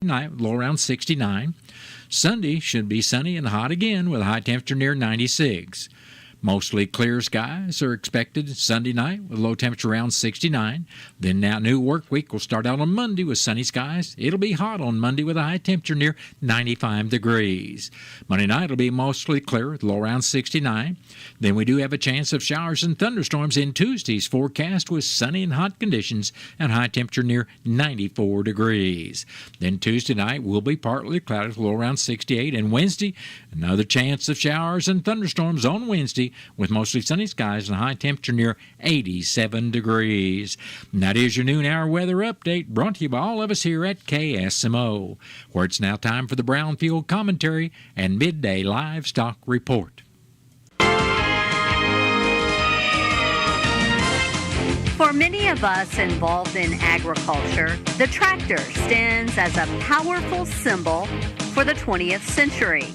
Night, low around 69. Sunday should be sunny and hot again with a high temperature near 96. Mostly clear skies are expected Sunday night with low temperature around 69. Then that new work week will start out on Monday with sunny skies. It'll be hot on Monday with a high temperature near 95 degrees. Monday night will be mostly clear with low around 69. Then we do have a chance of showers and thunderstorms in Tuesday's forecast with sunny and hot conditions and high temperature near 94 degrees. Then Tuesday night will be partly cloudy with low around 68. And Wednesday, another chance of showers and thunderstorms on Wednesday with mostly sunny skies and a high temperature near 87 degrees. And that is your noon hour weather update brought to you by all of us here at KSMO, where it's now time for the Brownfield Commentary and Midday Livestock Report. For many of us involved in agriculture, the tractor stands as a powerful symbol for the 20th century,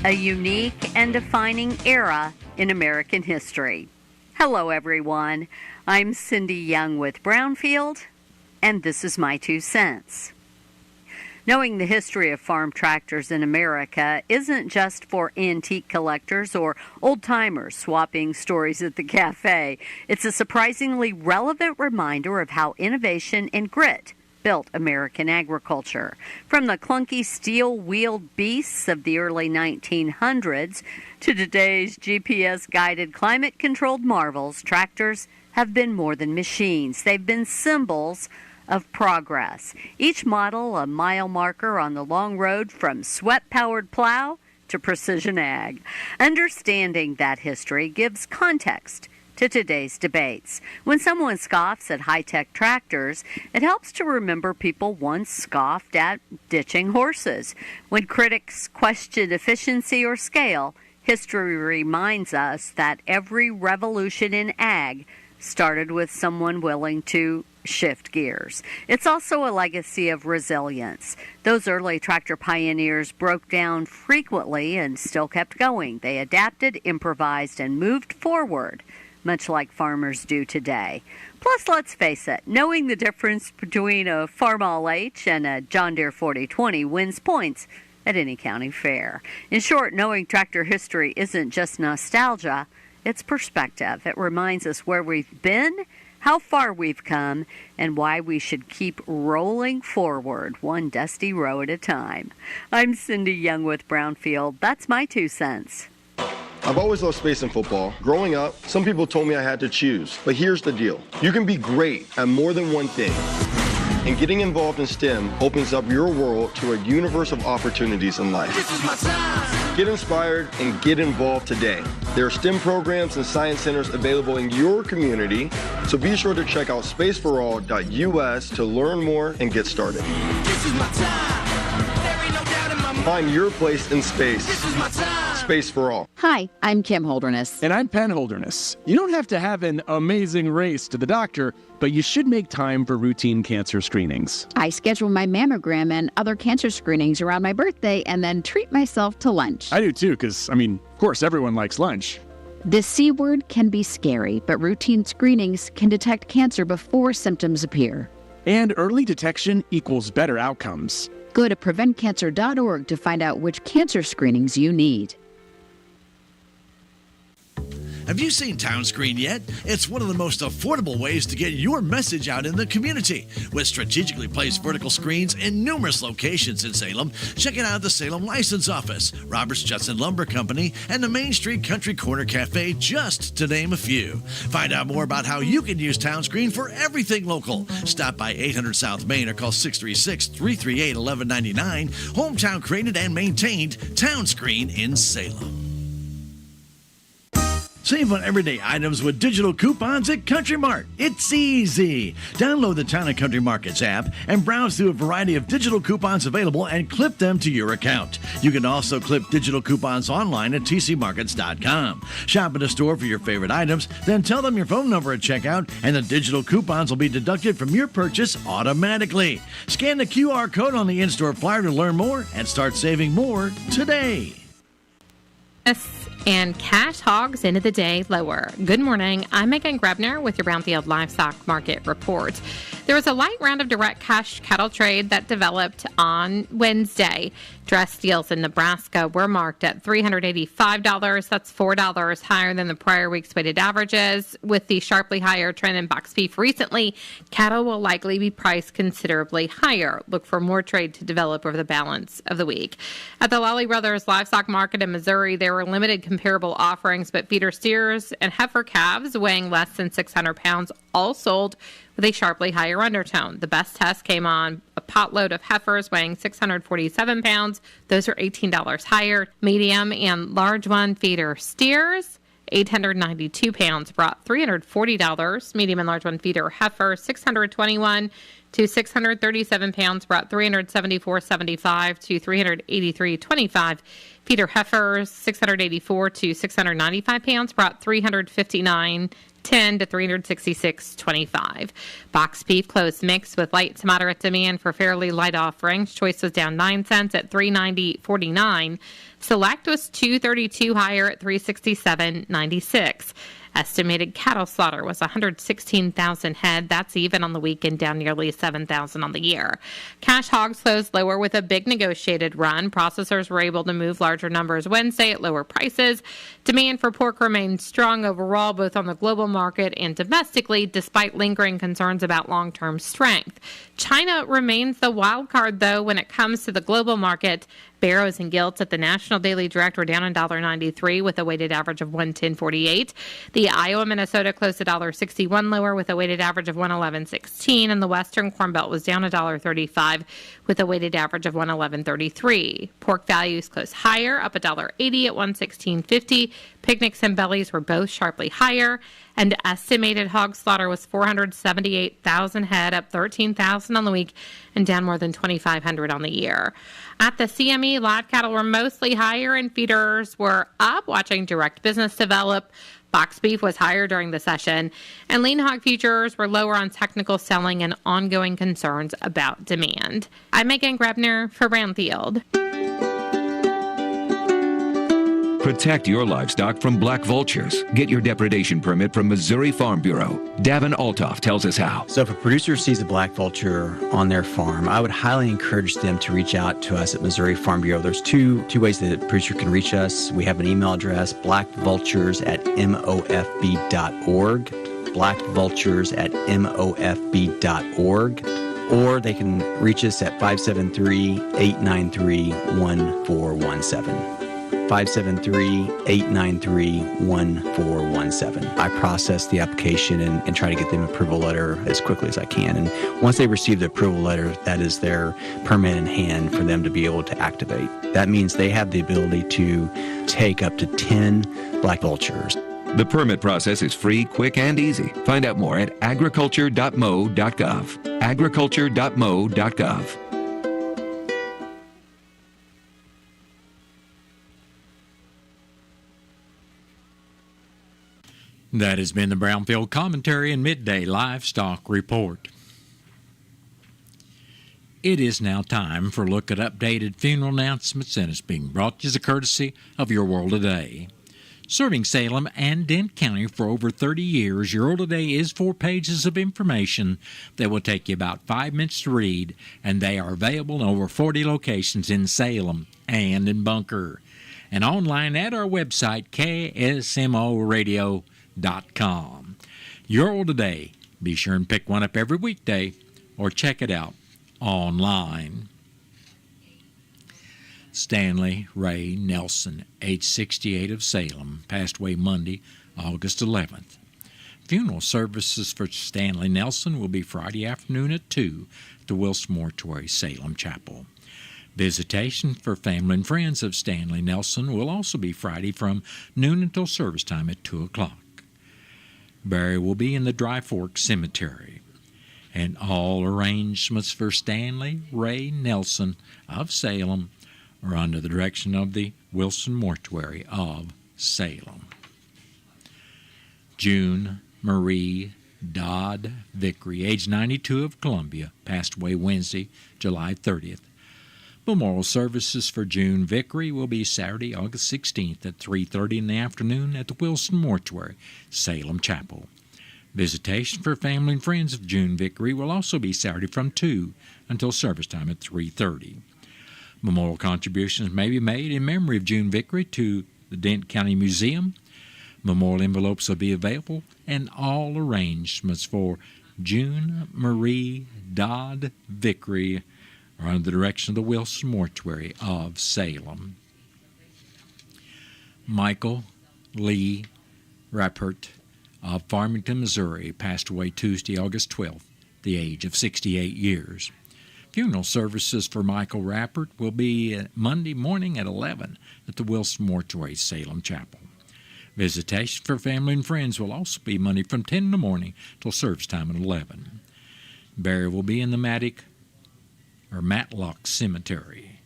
a unique and defining era in American history. Hello, everyone. I'm Cindy Young with Brownfield, and this is my 2 cents. Knowing the history of farm tractors in America isn't just for antique collectors or old-timers swapping stories at the cafe. It's a surprisingly relevant reminder of how innovation and grit built American agriculture. From the clunky steel-wheeled beasts of the early 1900s to today's GPS-guided climate-controlled marvels, tractors have been more than machines. They've been symbols of progress. Each model a mile marker on the long road from sweat-powered plow to precision ag. Understanding that history gives context to today's debates. When someone scoffs at high-tech tractors, it helps to remember people once scoffed at ditching horses. When critics question efficiency or scale, history reminds us that every revolution in ag started with someone willing to shift gears. It's also a legacy of resilience. Those early tractor pioneers broke down frequently and still kept going. They adapted, improvised, and moved forward, much like farmers do today. Plus, let's face it, knowing the difference between a Farmall H and a John Deere 4020 wins points at any county fair. In short, knowing tractor history isn't just nostalgia, it's perspective. It reminds us where we've been, how far we've come, and why we should keep rolling forward one dusty row at a time. I'm Cindy Young with Brownfield. That's my 2 cents. I've always loved space and football. Growing up, some people told me I had to choose. But here's the deal. You can be great at more than one thing. And getting involved in STEM opens up your world to a universe of opportunities in life. This is my time. Get inspired and get involved today. There are STEM programs and science centers available in your community, so be sure to check out spaceforall.us to learn more and get started. This is my time. There ain't no doubt in my mind. Find your place in space. This is my time. Space for All. Hi, I'm Kim Holderness. And I'm Penn Holderness. You don't have to have an amazing race to the doctor, but you should make time for routine cancer screenings. I schedule my mammogram and other cancer screenings around my birthday and then treat myself to lunch. I do too, because, of course, everyone likes lunch. The C word can be scary, but routine screenings can detect cancer before symptoms appear. And early detection equals better outcomes. Go to preventcancer.org to find out which cancer screenings you need. Have you seen TownScreen yet? It's one of the most affordable ways to get your message out in the community. With strategically placed vertical screens in numerous locations in Salem, check it out at the Salem License Office, Roberts Judson Lumber Company, and the Main Street Country Corner Cafe, just to name a few. Find out more about how you can use TownScreen for everything local. Stop by 800 South Main or call 636-338-1199. Hometown created and maintained, TownScreen in Salem. Save on everyday items with digital coupons at Country Mart. It's easy. Download the Town & Country Markets app and browse through a variety of digital coupons available and clip them to your account. You can also clip digital coupons online at tcmarkets.com. Shop at a store for your favorite items, then tell them your phone number at checkout, and the digital coupons will be deducted from your purchase automatically. Scan the QR code on the in-store flyer to learn more and start saving more today. And cash hogs into the day lower. Good morning. I'm Megan Grebner with your Brownfield Livestock Market Report. There was a light round of direct cash cattle trade that developed on Wednesday. Dress deals in Nebraska were marked at $385. That's $4 higher than the prior week's weighted averages. With the sharply higher trend in box beef recently, cattle will likely be priced considerably higher. Look for more trade to develop over the balance of the week. At the Lally Brothers Livestock Market in Missouri, there were limited comparable offerings, but feeder steers and heifer calves weighing less than 600 pounds all sold with a sharply higher undertone. The best test came on a potload of heifers weighing 647 pounds. Those are $18 higher. Medium and large one feeder steers, 892 pounds, brought $340. Medium and large one feeder heifer, 621 to 637 pounds, brought $374.75 to $383.25. Feeder heifers, 684 to 695 pounds, brought $359.10 to $366.25. Box beef closed mixed with light to moderate demand for fairly light offerings. Choice was down 9 cents at $390.49. Select was $2.32 higher at $367.96. Estimated cattle slaughter was 116,000 head. That's even on the weekend, down nearly 7,000 on the year. Cash hogs closed lower with a big negotiated run. Processors were able to move larger numbers Wednesday at lower prices. Demand for pork remained strong overall, both on the global market and domestically, despite lingering concerns about long-term strength. China remains the wild card, though, when it comes to the global market. Barrows and gilts at the National Daily Direct were down $1.93 with a weighted average of 110.48. The Iowa Minnesota closed $1.61 lower with a weighted average of 111.16, and the Western Corn Belt was down $1.35 with a weighted average of 111.33. Pork values closed higher, up $1.80 at 116.50. Picnics and bellies were both sharply higher, and estimated hog slaughter was 478,000 head, up 13,000 on the week and down more than 2,500 on the year. At the CME, live cattle were mostly higher and feeders were up, watching direct business develop. Box beef was higher during the session, and lean hog futures were lower on technical selling and ongoing concerns about demand. I'm Megan Grebner for Brownfield. Protect your livestock from black vultures. Get your depredation permit from Missouri Farm Bureau. Davin Altoff tells us how. So if a producer sees a black vulture on their farm, I would highly encourage them to reach out to us at Missouri Farm Bureau. There's two ways that a producer can reach us. We have an email address, blackvultures@mofb.org, blackvultures@mofb.org, or they can reach us at 573-893-1417. 573-893-1417. I process the application and try to get them an approval letter as quickly as I can. And once they receive the approval letter, that is their permit in hand for them to be able to activate. That means they have the ability to take up to 10 black vultures. The permit process is free, quick, and easy. Find out more at agriculture.mo.gov. agriculture.mo.gov. That has been the Brownfield Commentary and Midday Livestock Report. It is now time for a look at updated funeral announcements, and it's being brought to you as a courtesy of Your World Today. Serving Salem and Dent County for over 30 years, Your World Today is 4 pages of information that will take you about 5 minutes to read, and they are available in over 40 locations in Salem and in Bunker, and online at our website, KSMOradio.com. Your World Today. Be sure and pick one up every weekday or check it out online. Stanley Ray Nelson, age 68, of Salem, passed away Monday, August 11th. Funeral services for Stanley Nelson will be Friday afternoon at 2 at the Wilson Mortuary, Salem Chapel. Visitation for family and friends of Stanley Nelson will also be Friday from noon until service time at 2 o'clock. Burial will be in the Dry Fork Cemetery. And all arrangements for Stanley Ray Nelson of Salem are under the direction of the Wilson Mortuary of Salem. June Marie Dodd Vickery, age 92, of Columbia, passed away Wednesday, July 30th. Memorial services for June Vickery will be Saturday, August 16th at 3:30 in the afternoon at the Wilson Mortuary, Salem Chapel. Visitation for family and friends of June Vickery will also be Saturday from 2 until service time at 3:30. Memorial contributions may be made in memory of June Vickery to the Dent County Museum. Memorial envelopes will be available, and all arrangements for June Marie Dodd Vickery are under the direction of the Wilson Mortuary of Salem. Michael Lee Rappert of Farmington, Missouri, passed away Tuesday, August 12th, at the age of 68 years. Funeral services for Michael Rappert will be Monday morning at 11 at the Wilson Mortuary, Salem Chapel. Visitation for family and friends will also be Monday from 10 in the morning till service time at 11. Burial will be in the Matlock Cemetery.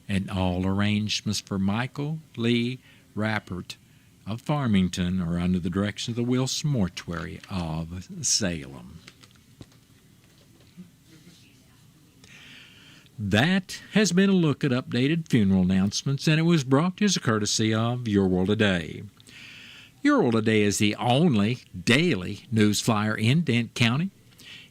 And all arrangements for Michael Lee Rappert of Farmington are under the direction of the Wilson Mortuary of Salem. That has been a look at updated funeral announcements, and it was brought to you as a courtesy of Your World Today. Your World Today is the only daily news flyer in Dent County.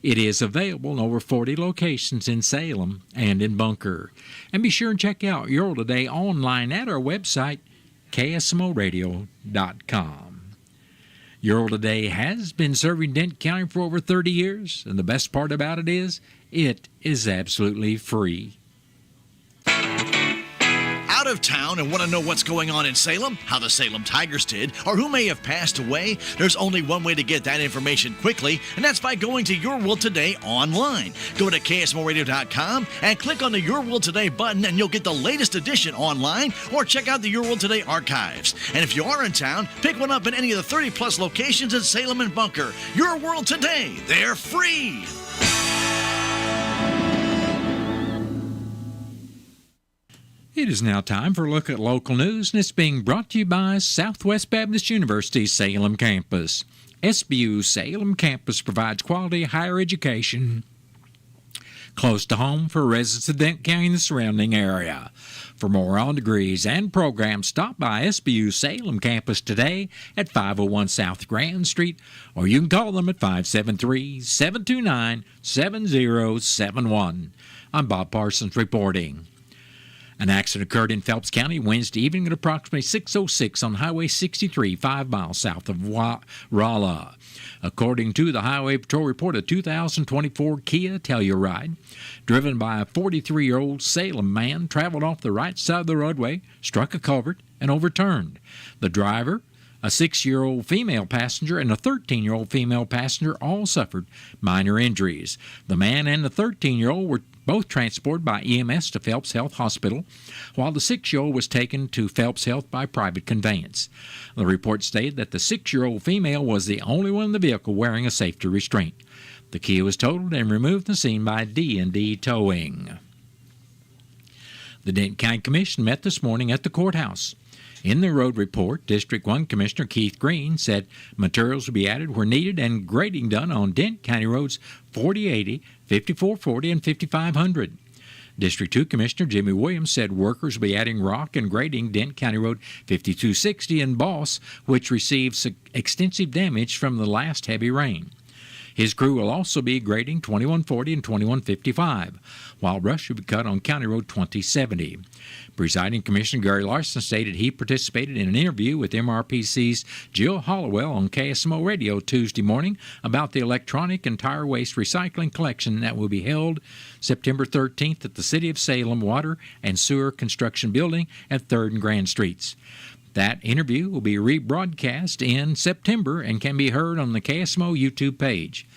It is available in over 40 locations in Salem and in Bunker. And be sure and check out Your World Today online at our website, KSMOradio.com. Your World Today has been serving Dent County for over 30 years, and the best part about it is absolutely free. Out of town and want to know what's going on in Salem, how the Salem Tigers did, or who may have passed away? There's only one way to get that information quickly, and that's by going to Your World Today online. Go to KSMOradio.com and click on the Your World Today button, and you'll get the latest edition online, or check out the Your World Today archives. And if you are in town, pick one up in any of the 30-plus locations in Salem and Bunker. Your World Today, they're free. It is now time for a look at local news, and it's being brought to you by Southwest Baptist University Salem Campus. SBU Salem Campus provides quality higher education close to home for residents of Dent County and the surrounding area. For more on degrees and programs, stop by SBU Salem Campus today at 501 South Grand Street, or you can call them at 573-729-7071. I'm Bob Parsons reporting. An accident occurred in Phelps County Wednesday evening at approximately 6:06 on Highway 63, 5 miles south of Rolla. According to the Highway Patrol report, a 2024 Kia Telluride, driven by a 43-year-old Salem man, traveled off the right side of the roadway, struck a culvert, and overturned. The driver, a 6-year-old female passenger, and a 13-year-old female passenger all suffered minor injuries. The man and the 13-year-old were both transported by EMS to Phelps Health Hospital, while the 6-year-old was taken to Phelps Health by private conveyance. The report stated that the 6-year-old female was the only one in the vehicle wearing a safety restraint. The Kia was totaled and removed from the scene by D&D Towing. The Dent County Commission met this morning at the courthouse. In the road report, District 1 Commissioner Keith Green said materials will be added where needed and grading done on Dent County roads 4080, 5440, and 5500. District 2 Commissioner Jimmy Williams said workers will be adding rock and grading Dent County Road 5260 in Boss, which received extensive damage from the last heavy rain. His crew will also be grading 2140 and 2155, while brush will be cut on County Road 2070. Presiding Commissioner Gary Larson stated he participated in an interview with MRPC's Jill Hollowell on KSMO Radio Tuesday morning about the electronic and tire waste recycling collection that will be held September 13th at the City of Salem Water and Sewer Construction Building at 3rd and Grand Streets. That interview will be rebroadcast in September and can be heard on the KSMO YouTube page.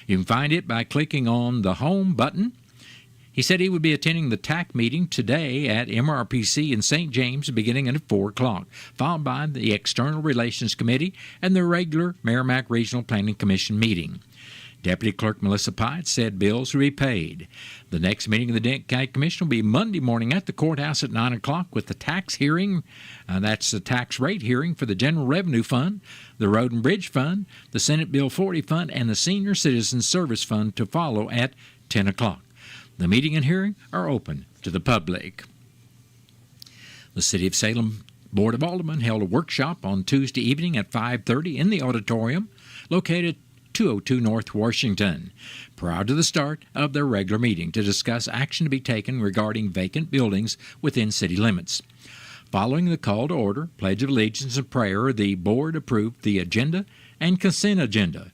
You can find it by clicking on the Home button. He said he would be attending the TAC meeting today at MRPC in St. James beginning at 4 o'clock, followed by the External Relations Committee and the regular Merrimack Regional Planning Commission meeting. Deputy Clerk Melissa Pyatt said bills will be paid. The next meeting of the Dent County Commission will be Monday morning at the courthouse at 9 o'clock with the tax hearing. That's the tax rate hearing for the General Revenue Fund, the Road and Bridge Fund, the Senate Bill 40 Fund, and the Senior Citizen Service Fund to follow at 10 o'clock. The meeting and hearing are open to the public. The City of Salem Board of Aldermen held a workshop on Tuesday evening at 5:30 in the auditorium located 202 North Washington, prior to the start of their regular meeting to discuss action to be taken regarding vacant buildings within city limits. Following the call to order, Pledge of Allegiance and prayer, the board approved the agenda and consent agenda.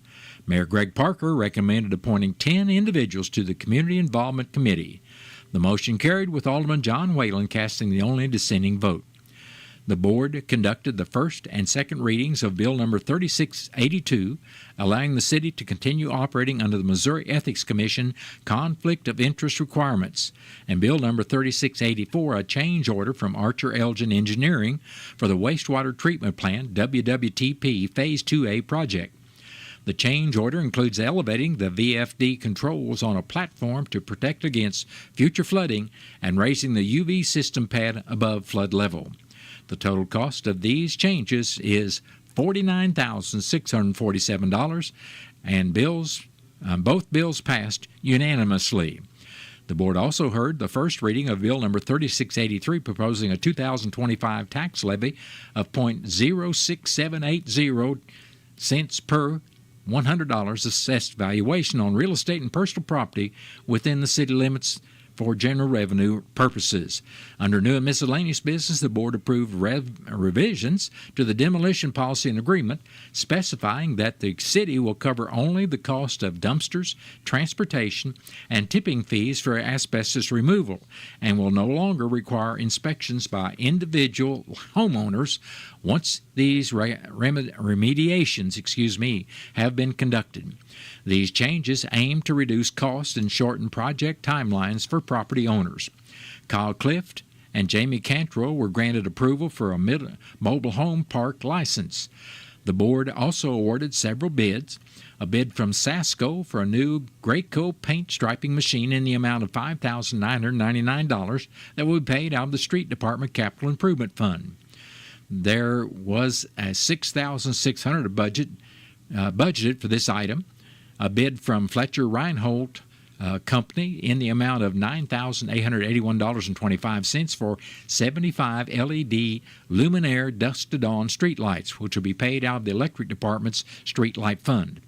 Mayor Greg Parker recommended appointing 10 individuals to the Community Involvement Committee. The motion carried with Alderman John Whalen casting the only dissenting vote. The board conducted the first and second readings of Bill number 3682, allowing the city to continue operating under the Missouri Ethics Commission conflict of interest requirements, and Bill number 3684, a change order from Archer Elgin Engineering for the wastewater treatment plant WWTP Phase 2A project. The change order includes elevating the VFD controls on a platform to protect against future flooding and raising the UV system pad above flood level. The total cost of these changes is $49,647, and both bills passed unanimously. The board also heard the first reading of Bill number 3683, proposing a 2025 tax levy of .06780 cents per $100 assessed valuation on real estate and personal property within the city limits for general revenue purposes. Under new and miscellaneous business, the board approved revisions to the demolition policy and agreement, specifying that the city will cover only the cost of dumpsters, transportation, and tipping fees for asbestos removal, and will no longer require inspections by individual homeowners once these remediations have been conducted. These changes aim to reduce costs and shorten project timelines for property owners. Kyle Clift and Jamie Cantrell were granted approval for a mobile home park license. The board also awarded several bids. A bid from Sasco for a new Graco paint striping machine in the amount of $5,999 that will be paid out of the Street Department Capital Improvement Fund. There was a $6,600 budgeted for this item. A bid from Fletcher Reinhold Company in the amount of $9,881.25 for 75 LED Luminaire Dusk to Dawn streetlights, which will be paid out of the Electric Department's Streetlight Fund.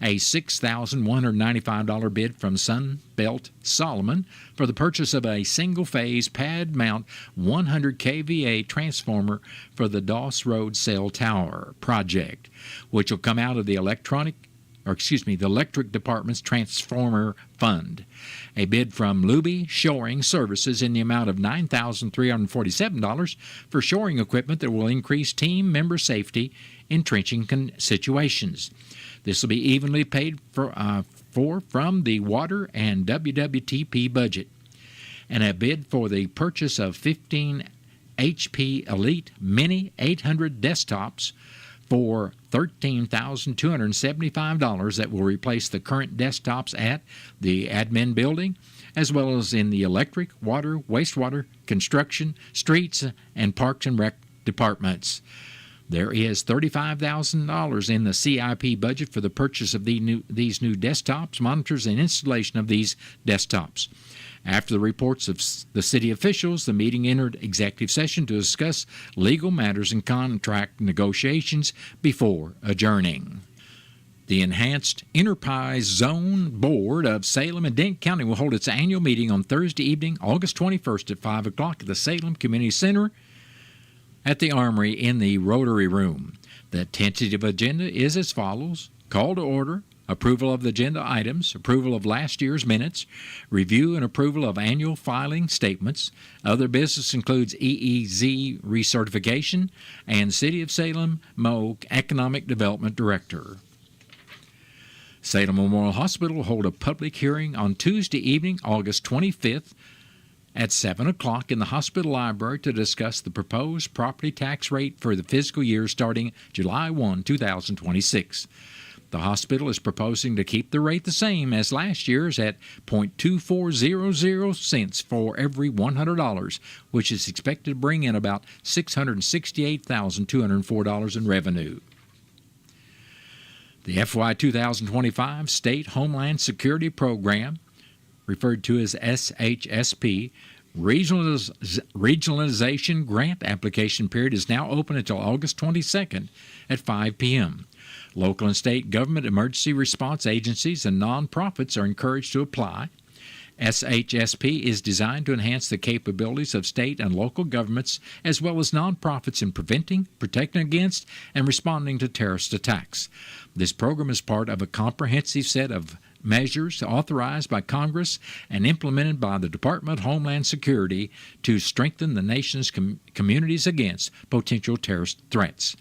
A $6,195 bid from Sunbelt Solomon for the purchase of a single-phase pad-mount 100 kVA transformer for the Doss Road Cell Tower project, which will come out of the Electric Department's Transformer Fund. A bid from Luby Shoring Services in the amount of $9,347 for shoring equipment that will increase team member safety in trenching situations. This will be evenly paid for from the Water and WWTP budget. And a bid for the purchase of 15 HP Elite Mini 800 desktops for $13,275 that will replace the current desktops at the admin building, as well as in the electric, water, wastewater, construction, streets, and parks and rec departments. There is $35,000 in the CIP budget for the purchase of these new desktops, monitors, and installation of these desktops. After the reports of the city officials, the meeting entered executive session to discuss legal matters and contract negotiations before adjourning. The Enhanced Enterprise Zone Board of Salem and Dent County will hold its annual meeting on Thursday evening, August 21st at 5 o'clock at the Salem Community Center at the Armory in the Rotary Room. The tentative agenda is as follows: call to order, approval of the agenda items, approval of last year's minutes, review and approval of annual filing statements. Other business includes EEZ recertification and City of Salem Mo Economic Development Director. Salem Memorial Hospital will hold a public hearing on Tuesday evening, August 25th, at 7 o'clock in the hospital library to discuss the proposed property tax rate for the fiscal year starting July 1, 2026. The hospital is proposing to keep the rate the same as last year's at .2400 cents for every $100, which is expected to bring in about $668,204 in revenue. The FY 2025 State Homeland Security Program referred to as SHSP, regionalization grant application period is now open until August 22nd at 5 p.m. Local and state government emergency response agencies and nonprofits are encouraged to apply. SHSP is designed to enhance the capabilities of state and local governments as well as nonprofits in preventing, protecting against, and responding to terrorist attacks. This program is part of a comprehensive set of measures authorized by Congress and implemented by the Department of Homeland Security to strengthen the nation's communities against potential terrorist threats.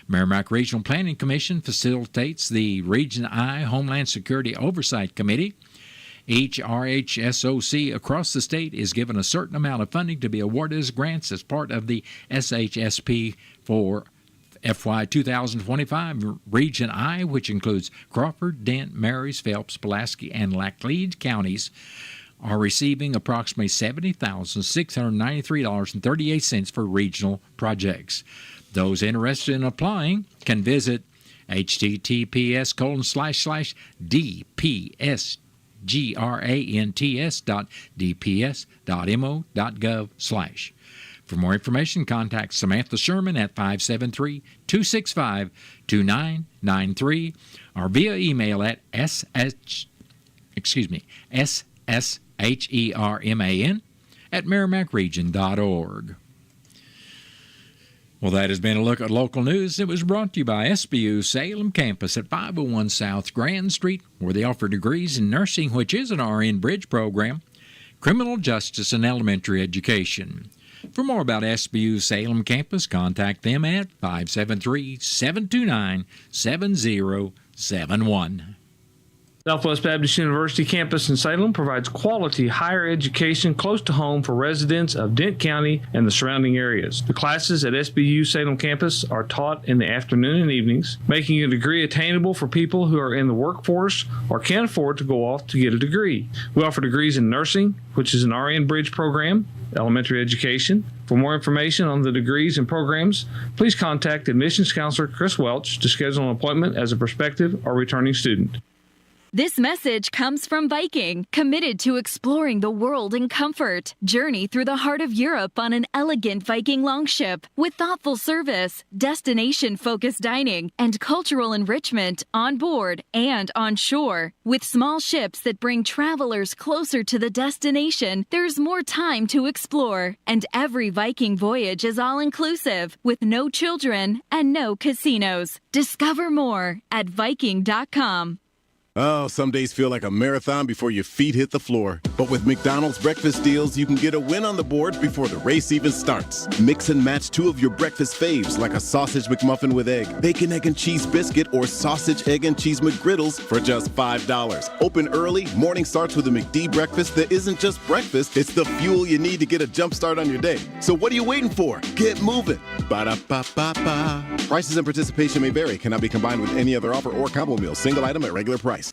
Merrimack Regional Planning Commission facilitates the Region I Homeland Security Oversight Committee. Each RHSOC across the state is given a certain amount of funding to be awarded as grants as part of the SHSP for FY 2025 Region I, which includes Crawford, Dent, Marys, Phelps, Pulaski, and Laclede counties, are receiving approximately $70,693.38 for regional projects. Those interested in applying can visit https://dpsgrants.dps.mo.gov/. For more information, contact Samantha Sherman at 573-265-2993 or via email at ssherman@merrimackregion.org. Well, that has been a look at local news. It was brought to you by SBU Salem Campus at 501 South Grand Street, where they offer degrees in nursing, which is an RN Bridge program, criminal justice, and elementary education. For more about SBU Salem Campus, contact them at 573-729-7071. Southwest Baptist University campus in Salem provides quality higher education close to home for residents of Dent County and the surrounding areas. The classes at SBU Salem campus are taught in the afternoon and evenings, making a degree attainable for people who are in the workforce or can't afford to go off to get a degree. We offer degrees in nursing, which is an RN Bridge program, elementary education. For more information on the degrees and programs, please contact admissions counselor Chris Welch to schedule an appointment as a prospective or returning student. This message comes from Viking, committed to exploring the world in comfort. Journey through the heart of Europe on an elegant Viking longship with thoughtful service, destination-focused dining, and cultural enrichment on board and on shore. With small ships that bring travelers closer to the destination, there's more time to explore. And every Viking voyage is all-inclusive, with no children and no casinos. Discover more at Viking.com. Oh, some days feel like a marathon before your feet hit the floor. But with McDonald's breakfast deals, you can get a win on the board before the race even starts. Mix and match two of your breakfast faves, like a sausage McMuffin with egg, bacon, egg, and cheese biscuit, or sausage, egg, and cheese McGriddles for just $5. Open early, morning starts with a McD breakfast that isn't just breakfast, it's the fuel you need to get a jump start on your day. So what are you waiting for? Get moving. Ba-da-ba-ba-ba. Prices and participation may vary. Cannot be combined with any other offer or combo meal. Single item at regular price.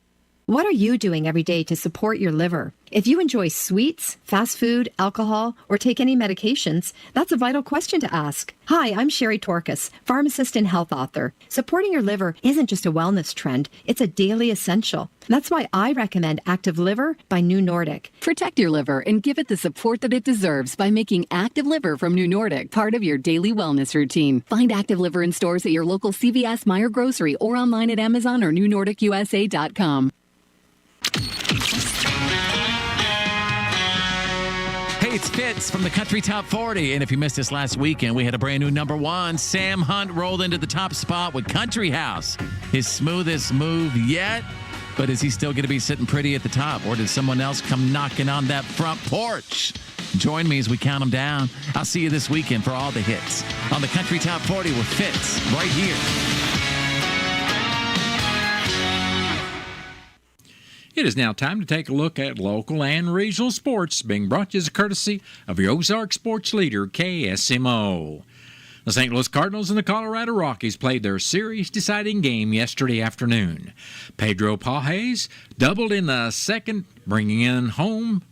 What are you doing every day to support your liver? If you enjoy sweets, fast food, alcohol, or take any medications, that's a vital question to ask. Hi, I'm Sherry Torkas, pharmacist and health author. Supporting your liver isn't just a wellness trend, it's a daily essential. That's why I recommend Active Liver by New Nordic. Protect your liver and give it the support that it deserves by making Active Liver from New Nordic part of your daily wellness routine. Find Active Liver in stores at your local CVS, Meijer Grocery, or online at Amazon or newnordicusa.com. Hey, it's Fitz from the Country Top 40. And if you missed us last weekend, we had a brand new number one. Sam Hunt rolled into the top spot with Country House. His smoothest move yet. But is he still going to be sitting pretty at the top? Or did someone else come knocking on that front porch? Join me as we count them down. I'll see you this weekend for all the hits on the Country Top 40 with Fitz right here. It is now time to take a look at local and regional sports, being brought to you as a courtesy of your Ozark sports leader, KSMO. The St. Louis Cardinals and the Colorado Rockies played their series-deciding game yesterday afternoon. Pedro Pages doubled in the second, bringing in home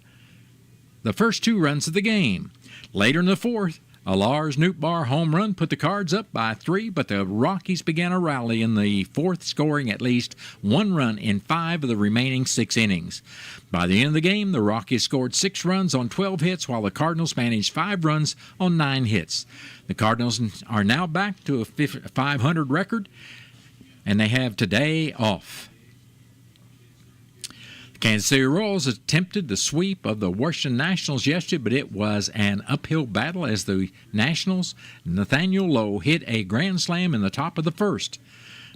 the first two runs of the game. Later in the fourth, A Lars Nootbaar home run put the Cards up by 3, but the Rockies began a rally in the fourth, scoring at least 1 run in 5 of the remaining 6 innings. By the end of the game, the Rockies scored 6 runs on 12 hits, while the Cardinals managed 5 runs on 9 hits. The Cardinals are now back to a 500 record, and they have today off. Kansas City Royals attempted the sweep of the Washington Nationals yesterday, but it was an uphill battle as the Nationals' Nathaniel Lowe hit a grand slam in the top of the first.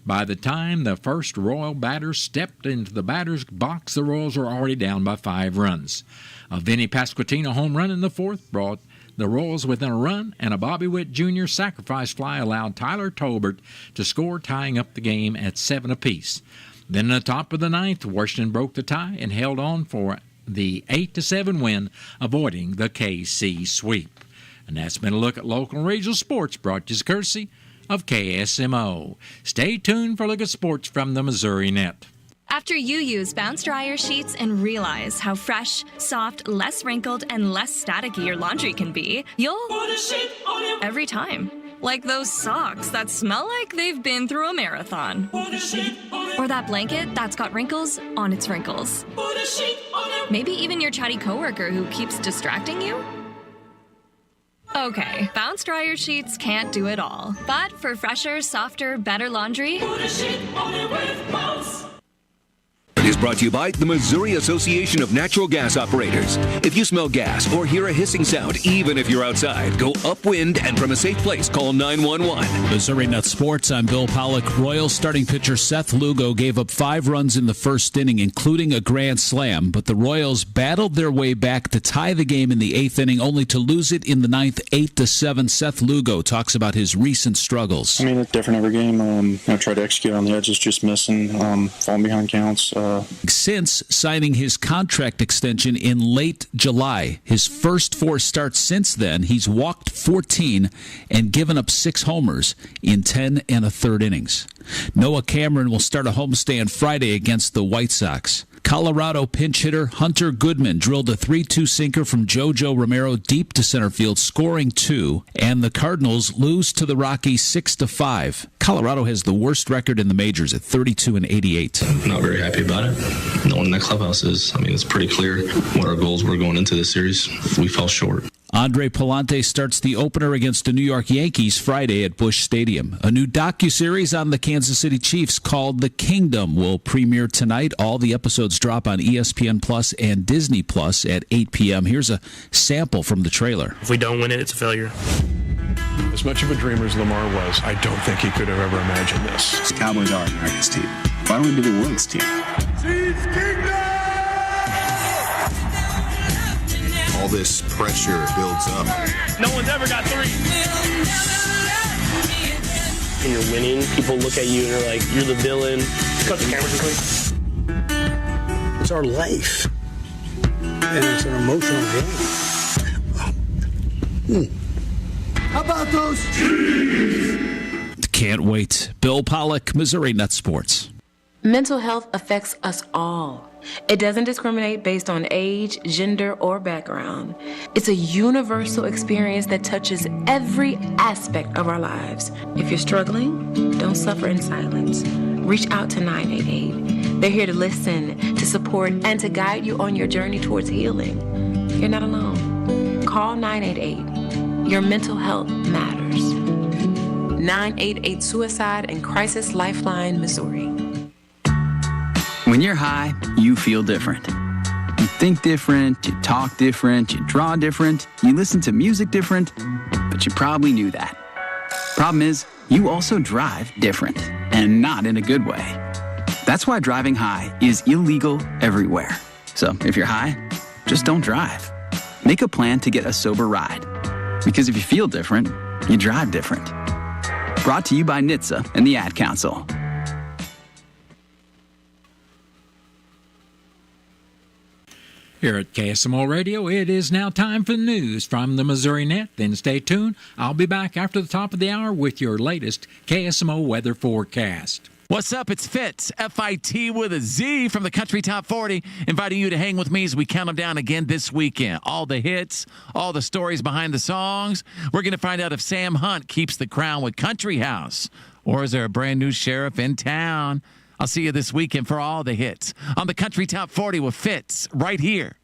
By the time the first Royal batter stepped into the batter's box, the Royals were already down by 5 runs. A Vinny Pasquantino home run in the fourth brought the Royals within a run, and a Bobby Witt Jr. sacrifice fly allowed Tyler Tolbert to score, tying up the game at 7 apiece. Then in the top of the ninth, Washington broke the tie and held on for the 8-7 win, avoiding the KC sweep. And that's been a look at local and regional sports, brought to you courtesy of KSMO. Stay tuned for a look at sports from the Missouri Net. After you use Bounce Dryer sheets and realize how fresh, soft, less wrinkled, and less staticky your laundry can be, you'll put a sheet on your every time. Like those socks that smell like they've been through a marathon. Or that blanket that's got wrinkles on its wrinkles. Maybe even your chatty coworker who keeps distracting you. Okay, Bounce Dryer sheets can't do it all. But for fresher, softer, better laundry, put a sheet on it with Bounce. Is brought to you by the Missouri Association of Natural Gas Operators. If you smell gas or hear a hissing sound, even if you're outside, go upwind and from a safe place, call 911. Missouri Net Sports, I'm Bill Pollock. Royals starting pitcher Seth Lugo gave up 5 runs in the first inning, including a grand slam, but the Royals battled their way back to tie the game in the 8th inning, only to lose it in the 9th, 8-7. Seth Lugo talks about his recent struggles. I mean, it's different every game. I try to execute on the edges, just missing, falling behind counts. Since signing his contract extension in late July, his first 4 starts since then, he's walked 14 and given up 6 homers in 10 1/3 innings. Noah Cameron will start a homestand Friday against the White Sox. Colorado pinch hitter Hunter Goodman drilled a 3-2 sinker from JoJo Romero deep to center field, scoring 2, and the Cardinals lose to the Rockies 6-5. Colorado has the worst record in the majors at 32-88. Not very happy about it. No one in the clubhouse is. I mean, it's pretty clear what our goals were going into this series. We fell short. Andre Palante starts the opener against the New York Yankees Friday at Busch Stadium. A new docuseries on the Kansas City Chiefs called The Kingdom will premiere tonight. All the episodes drop on ESPN Plus and Disney Plus at 8 p.m. Here's a sample from the trailer. If we don't win it, it's a failure. As much of a dreamer as Lamar was, I don't think he could have ever imagined this. The Cowboys are America's team. Why don't we be the world's team? Chiefs Kingdom! All this pressure builds up. No one's ever got 3. When you're winning, people look at you and they're like, you're the villain. Cut the camera just like. It's our life. And it's an emotional game. How about those Chiefs? Can't wait. Bill Pollock, Missouri Net Sports. Mental health affects us all. It doesn't discriminate based on age, gender, or background. It's a universal experience that touches every aspect of our lives. If you're struggling, don't suffer in silence. Reach out to 988. They're here to listen, to support, and to guide you on your journey towards healing. You're not alone. Call 988. Your mental health matters. 988 Suicide and Crisis Lifeline, Missouri. When you're high, you feel different. You think different, you talk different, you draw different, you listen to music different, but you probably knew that. Problem is, you also drive different, and not in a good way. That's why driving high is illegal everywhere. So if you're high, just don't drive. Make a plan to get a sober ride. Because if you feel different, you drive different. Brought to you by NHTSA and the Ad Council. Here at KSMO Radio, it is now time for the news from the Missouri Net. Then stay tuned. I'll be back after the top of the hour with your latest KSMO weather forecast. What's up? It's Fitz, F-I-T with a Z from the Country Top 40, inviting you to hang with me as we count them down again this weekend. All the hits, all the stories behind the songs. We're going to find out if Sam Hunt keeps the crown with Country House, or is there a brand new sheriff in town? I'll see you this weekend for all the hits on the Country Top 40 with Fitz right here.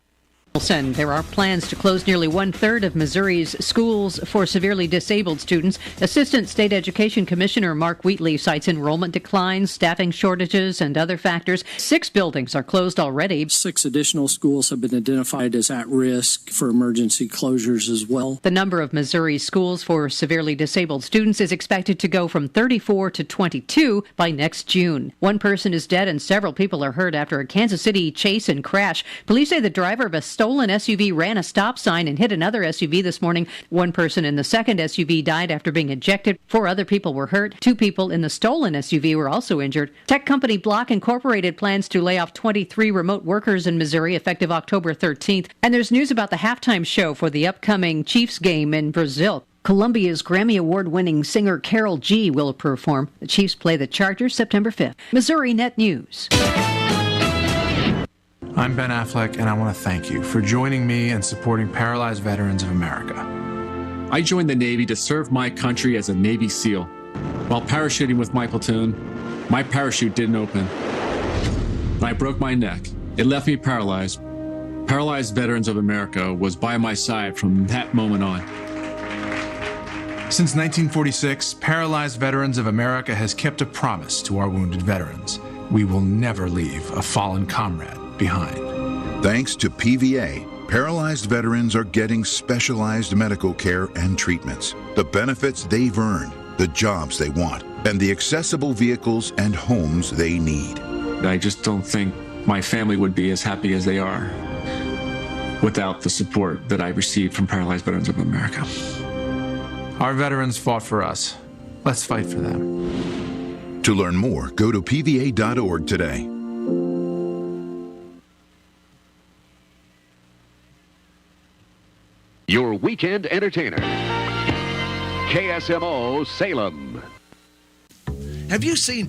There are plans to close nearly one-third of Missouri's schools for severely disabled students. Assistant State Education Commissioner Mark Wheatley cites enrollment declines, staffing shortages, and other factors. 6 buildings are closed already. 6 additional schools have been identified as at risk for emergency closures as well. The number of Missouri's schools for severely disabled students is expected to go from 34 to 22 by next June. 1 person is dead and several people are hurt after a Kansas City chase and crash. Police say the driver of a stolen SUV ran a stop sign and hit another SUV this morning. 1 person in the second SUV died after being ejected. 4 other people were hurt. 2 people in the stolen SUV were also injured. Tech company Block Incorporated plans to lay off 23 remote workers in Missouri effective October 13th. And there's news about the halftime show for the upcoming Chiefs game in Brazil. Columbia's Grammy Award-winning singer Carol G will perform. The Chiefs play the Chargers September 5th. Missouri Net News. I'm Ben Affleck, and I want to thank you for joining me and supporting Paralyzed Veterans of America. I joined the Navy to serve my country as a Navy SEAL. While parachuting with my platoon, my parachute didn't open. And I broke my neck. It left me paralyzed. Paralyzed Veterans of America was by my side from that moment on. Since 1946, Paralyzed Veterans of America has kept a promise to our wounded veterans. We will never leave a fallen comrade behind. Thanks to PVA, paralyzed veterans are getting specialized medical care and treatments, the benefits they've earned, the jobs they want, and the accessible vehicles and homes they need. I just don't think my family would be as happy as they are without the support that I received from Paralyzed Veterans of America. Our veterans fought for us. Let's fight for them. To learn more, go to pva.org today. Your weekend entertainer, KSMO Salem. Have you seen